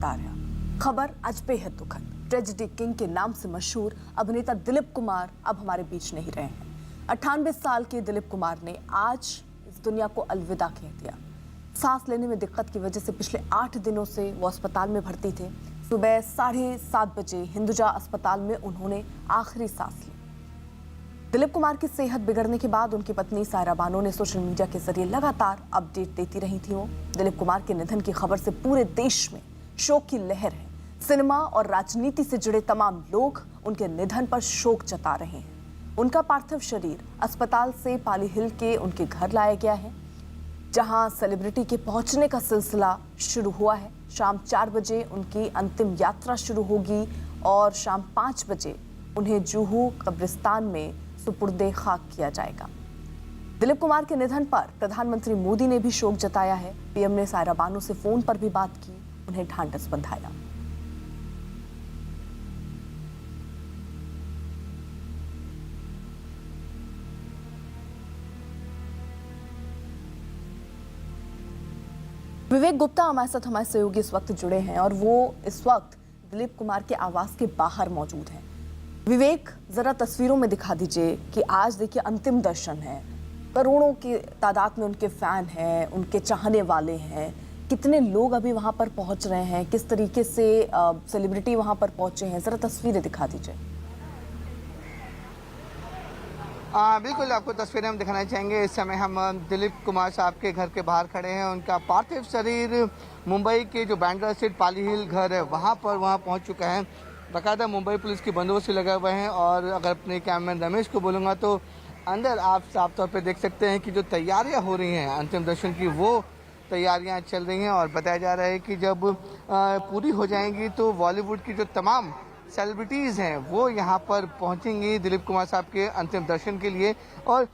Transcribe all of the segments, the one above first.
तारा। खबर आज बेहद दुखद। ट्रेजेडी किंग के नाम से मशहूर अभिनेता दिलीप कुमार अब हमारे बीच नहीं रहे हैं। 98 साल के दिलीप कुमार ने आज इस दुनिया को अलविदा कह दिया। सांस लेने में दिक्कत की वजह से पिछले 8 दिनों से वो अस्पताल में भर्ती थे। सुबह 7:30 बजे हिंदुजा अस्पताल में उन्होंने आखिरी सांस ली। दिलीप कुमार की सेहत बिगड़ने के बाद उनकी पत्नी सायरा बानो ने सोशल मीडिया के जरिए लगातार अपडेट देती रही थी। दिलीप कुमार के निधन की खबर से पूरे देश में शोक की लहर है। सिनेमा और राजनीति से जुड़े तमाम लोग उनके निधन पर शोक जता रहे हैं। उनका पार्थिव शरीर अस्पताल से पाली हिल के उनके घर लाया गया है, जहां सेलिब्रिटी के पहुंचने का सिलसिला शुरू हुआ है। शाम 4 बजे उनकी अंतिम यात्रा शुरू होगी और शाम 5 बजे उन्हें जुहू कब्रिस्तान में सुपुर्दे खाक किया जाएगा। दिलीप कुमार के निधन पर प्रधानमंत्री मोदी ने भी शोक जताया है। पीएम ने सायरा बानो से फोन पर भी बात की, उन्हें ढांढस बंधाया। विवेक गुप्ता हमारे साथ हमारे सहयोगी इस वक्त जुड़े हैं और वो इस वक्त दिलीप कुमार के आवास के बाहर मौजूद हैं। विवेक, जरा तस्वीरों में दिखा दीजिए कि आज देखिए अंतिम दर्शन है। करोड़ों की तादाद में उनके फैन हैं, उनके चाहने वाले हैं। कितने लोग अभी वहां पर पहुंच रहे हैं, किस तरीके से सेलिब्रिटी वहां पर पहुंचे हैं, जरा तस्वीरें दिखा दीजिए। बिल्कुल, आपको तस्वीरें हम दिखाना चाहेंगे। इस समय हम दिलीप कुमार साहब के घर के बाहर खड़े हैं। उनका पार्थिव शरीर मुंबई के जो बैंड्रा स्ट्रीट पाली हिल घर है वहाँ पहुँच चुका है। बाकायदा मुंबई पुलिस की बंदोबस्ती लगे हुए हैं और अगर अपने कैमरामैन रमेश को बोलूँगा तो अंदर आप साफ तौर पे देख सकते हैं कि जो तैयारियां हो रही हैं अंतिम दर्शन की, वो तैयारियां चल रही हैं। और बताया जा रहा है कि जब पूरी हो जाएंगी तो बॉलीवुड की जो तमाम सेलिब्रिटीज़ हैं वो यहाँ पर पहुँचेंगी दिलीप कुमार साहब के अंतिम दर्शन के लिए। और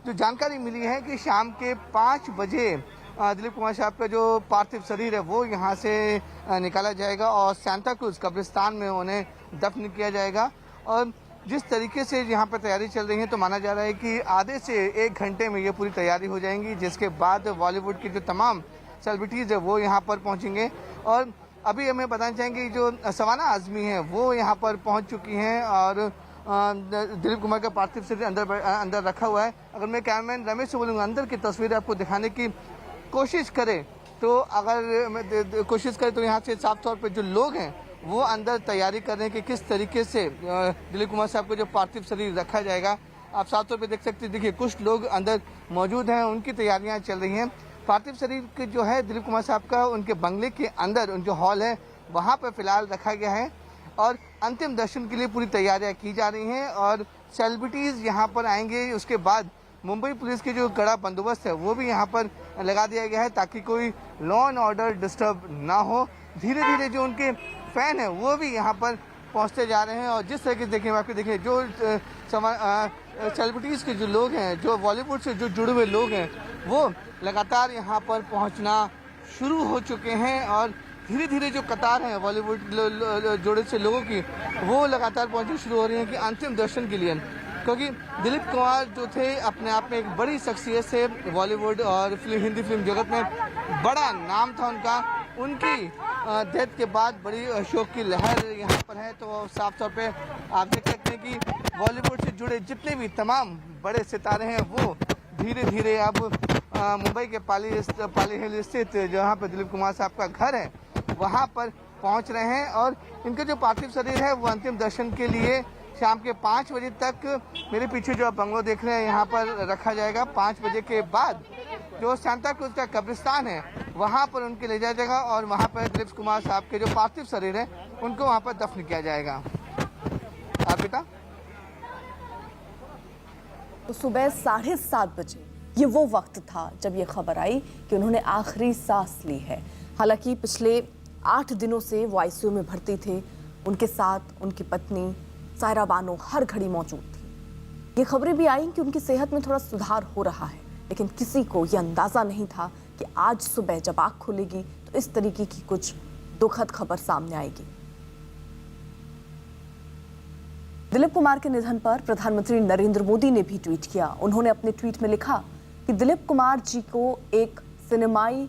जो जानकारी मिली है कि शाम के 5 बजे दिलीप कुमार साहब का जो पार्थिव शरीर है वो यहाँ से निकाला जाएगा और सांता क्रूज कब्रिस्तान में उन्हें दफन किया जाएगा। और जिस तरीके से यहाँ पर तैयारी चल रही है तो माना जा रहा है कि आधे से 1 घंटे में ये पूरी तैयारी हो जाएंगी, जिसके बाद बॉलीवुड की जो तमाम सेलिब्रिटीज़ है वो यहाँ पर पहुँचेंगे। और अभी हमें बताना चाहेंगे जो शबाना आज़मी हैं वो यहाँ पर पहुँच चुकी हैं और दिलीप कुमार का पार्थिव शरीर अंदर रखा हुआ है। अगर मैं कैमरामैन रमेश से बोलूँगा अंदर की तस्वीरें आपको दिखाने की कोशिश करें तो यहाँ से साफ तौर पे जो लोग हैं वो अंदर तैयारी कर रहे हैं कि किस तरीके से दिलीप कुमार साहब को जो पार्थिव शरीर रखा जाएगा। आप साफ तौर पे देख सकते हैं, देखिए कुछ लोग अंदर मौजूद हैं, उनकी तैयारियां चल रही हैं। पार्थिव शरीर के जो है दिलीप कुमार साहब का उनके बंगले के अंदर जो हॉल है वहाँ पर फिलहाल रखा गया है और अंतिम दर्शन के लिए पूरी तैयारियाँ की जा रही हैं और सेलिब्रिटीज़ यहाँ पर आएंगे। उसके बाद मुंबई पुलिस की जो कड़ा बंदोबस्त है वो भी यहाँ पर लगा दिया गया है ताकि कोई लॉ एंड ऑर्डर डिस्टर्ब ना हो। धीरे धीरे जो उनके फैन हैं वो भी यहाँ पर पहुँचते जा रहे हैं और जिस तरीके से देखिए जो सेलिब्रिटीज़ के जो लोग हैं, जो बॉलीवुड से जो जुड़े हुए लोग हैं वो लगातार यहाँ पर पहुँचना शुरू हो चुके हैं और धीरे धीरे जो कतार है बॉलीवुड जुड़े से लोगों की वो लगातार पहुँचनी शुरू हो रही है कि अंतिम दर्शन के लिए। क्योंकि दिलीप कुमार जो थे अपने आप में एक बड़ी शख्सियत से बॉलीवुड और हिंदी फिल्म जगत में बड़ा नाम था उनका। उनकी डेथ के बाद बड़ी शोक की लहर यहाँ पर है। तो साफ तौर पे आप देख सकते हैं कि बॉलीवुड से जुड़े जितने भी तमाम बड़े सितारे हैं वो धीरे धीरे अब मुंबई के पाली हिल स्थित जहाँ पर दिलीप कुमार साहब का घर है वहाँ पर पहुँच रहे हैं और इनका जो पार्थिव शरीर है वो अंतिम दर्शन के लिए शाम के 5 बजे तक मेरे पीछे जो आप बंगलो देख रहे हैं यहाँ पर रखा जाएगा। 5 बजे के बाद जो सांता क्रूज का कब्रिस्तान है वहाँ पर उनके ले जाया जाएगा और वहाँ पर दिलीप कुमार साहब के जो पार्थिव शरीर है उनको वहाँ पर दफन किया जाएगा। आप बेटा, तो सुबह 7:30 बजे ये वो वक्त था जब ये खबर आई कि उन्होंने आखिरी सांस ली है। हालांकि पिछले 8 दिनों से वो आईसीयू में भर्ती थे। उनके साथ उनकी पत्नी सायरा बानो हर घड़ी मौजूद थी। ये खबरें भी आई कि उनकी सेहत में थोड़ा सुधार हो रहा है, लेकिन किसी को ये अंदाजा नहीं था कि आज सुबह जब आँख खुलेगी तो इस तरीके की कुछ दुखद खबर सामने आएगी। दिलीप कुमार के निधन पर प्रधानमंत्री नरेंद्र मोदी ने भी ट्वीट किया। उन्होंने अपने ट्वीट में लिखा कि दिलीप कुमार जी को एक सिनेमाई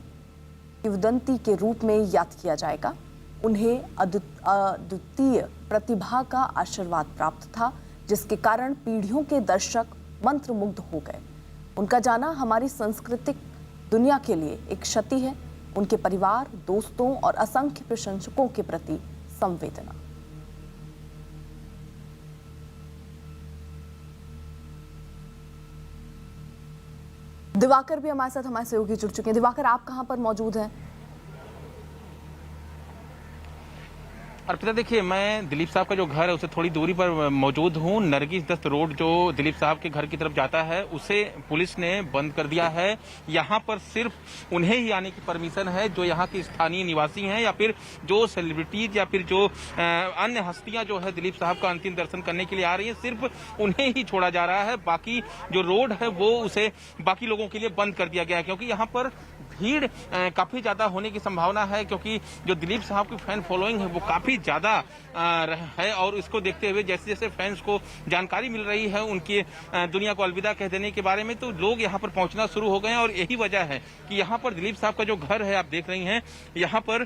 किंवदंती के रूप में याद किया जाएगा। उन्हें अद्वितीय प्रतिभा का आशीर्वाद प्राप्त था, जिसके कारण पीढ़ियों के दर्शक मंत्रमुग्ध हो गए। उनका जाना हमारी सांस्कृतिक दुनिया के लिए एक क्षति है। उनके परिवार, दोस्तों और असंख्य प्रशंसकों के प्रति संवेदना। दिवाकर भी हमारे साथ हमारे सहयोगी जुड़ चुके हैं। दिवाकर, आप कहां पर मौजूद हैं? अर्पिता, देखिए, मैं दिलीप साहब का जो घर है उससे थोड़ी दूरी पर मौजूद हूँ। नरगिस दत्त रोड जो दिलीप साहब के घर की तरफ जाता है उसे पुलिस ने बंद कर दिया है। यहाँ पर सिर्फ उन्हें ही आने की परमिशन है जो यहाँ के स्थानीय निवासी हैं या फिर जो सेलिब्रिटीज या फिर जो अन्य हस्तियां जो है दिलीप साहब का अंतिम दर्शन करने के लिए आ रही है, सिर्फ उन्हें ही छोड़ा जा रहा है। बाकी जो रोड है वो उसे बाकी लोगों के लिए बंद कर दिया गया है, क्योंकि यहाँ पर भीड़ काफी ज्यादा होने की संभावना है, क्योंकि जो दिलीप साहब की फैन फॉलोइंग है वो काफी ज्यादा है। और इसको देखते हुए जैसे जैसे फैंस को जानकारी मिल रही है उनकी दुनिया को अलविदा कह देने के बारे में, तो लोग यहाँ पर पहुंचना शुरू हो गए हैं। और यही वजह है कि यहाँ पर दिलीप साहब का जो घर है आप देख रही हैं, यहाँ पर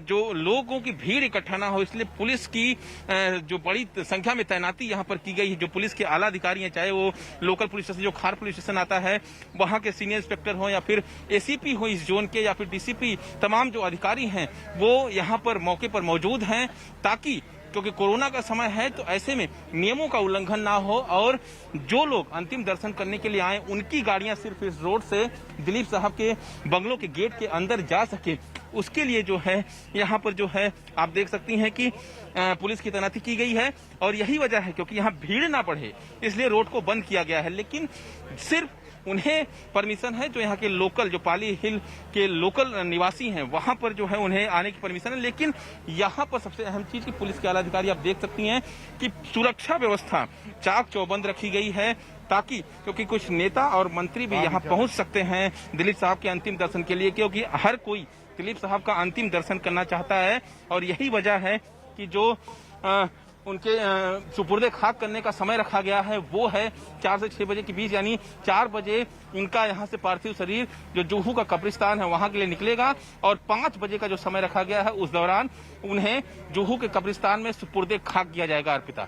जो लोगों की भीड़ इकट्ठा ना हो इसलिए पुलिस की जो बड़ी संख्या में तैनाती यहाँ पर की गई है। जो पुलिस के आला अधिकारी हैं, चाहे वो लोकल पुलिस स्टेशन जो खार पुलिस स्टेशन आता है वहां के सीनियर इंस्पेक्टर हो या फिर एसीपी हो इस जोन के या फिर डीसीपी, तमाम जो अधिकारी हैं वो यहाँ पर मौके पर मौजूद हैं, ताकि क्योंकि कोरोना का समय है तो ऐसे में नियमों का उल्लंघन ना हो और जो लोग अंतिम दर्शन करने के लिए आए उनकी गाड़ियां सिर्फ इस रोड से दिलीप साहब के बंगलों के गेट के अंदर जा सके, उसके लिए जो है यहाँ पर जो है आप देख सकती हैं कि पुलिस की तैनाती की गई है। और यही वजह है क्योंकि यहाँ भीड़ ना बढ़े इसलिए रोड को बंद किया गया है। लेकिन सिर्फ उन्हें परमिशन है जो यहाँ के लोकल, जो पाली हिल के लोकल निवासी हैं वहां पर जो है उन्हें आने की परमिशन है। लेकिन यहाँ पर सबसे अहम चीज की पुलिस के आला अधिकारी आप देख सकती हैं कि सुरक्षा व्यवस्था चाक चौबंद रखी गई है, ताकि क्योंकि कुछ नेता और मंत्री भी यहाँ पहुंच सकते हैं दिलीप साहब के अंतिम दर्शन के लिए, क्योंकि हर कोई दिलीप साहब का अंतिम दर्शन करना चाहता है। और यही वजह है कि जो उनके सुपुर्दे खाक करने का समय रखा गया है वो है 4 से 6 बजे के बीच, यानी 4 बजे उनका यहाँ से पार्थिव शरीर जो जुहू का कब्रिस्तान है वहां के लिए निकलेगा और 5 बजे का जो समय रखा गया है उस दौरान उन्हें जुहू के कब्रिस्तान में सुपुर्दे खाक किया जाएगा। अर्पिता,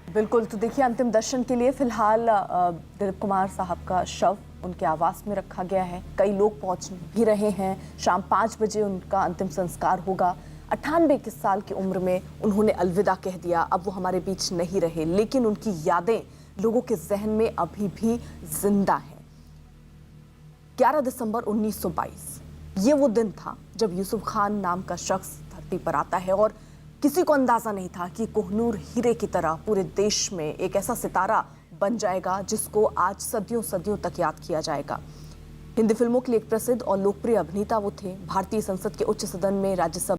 बिल्कुल। तो देखिए, अंतिम दर्शन के लिए फिलहाल दिलीप कुमार साहब का शव उनके आवास में रखा गया है। कई लोग पहुंच भी रहे हैं। शाम 5 बजे उनका अंतिम संस्कार होगा। 98 साल की उम्र में उन्होंने अलविदा कह दिया। अब वो हमारे बीच नहीं रहे, लेकिन उनकी यादें लोगों के जहन में अभी भी जिंदा हैं। 11 दिसंबर 1922 ये वो दिन था जब यूसुफ खान नाम का शख्स धरती पर आता है और किसी को अंदाजा नहीं था कि कोहिनूर हीरे की तरह पूरे देश में एक ऐसा सितारा बन जाएगा जिसको आज सदियों सदियों तक याद किया जाएगा। हिंदी फिल्मों के लिए एक प्रसिद्ध और लोकप्रिय अभिनेता वो थे। भारतीय संसद के उच्च सदन में राज्यसभा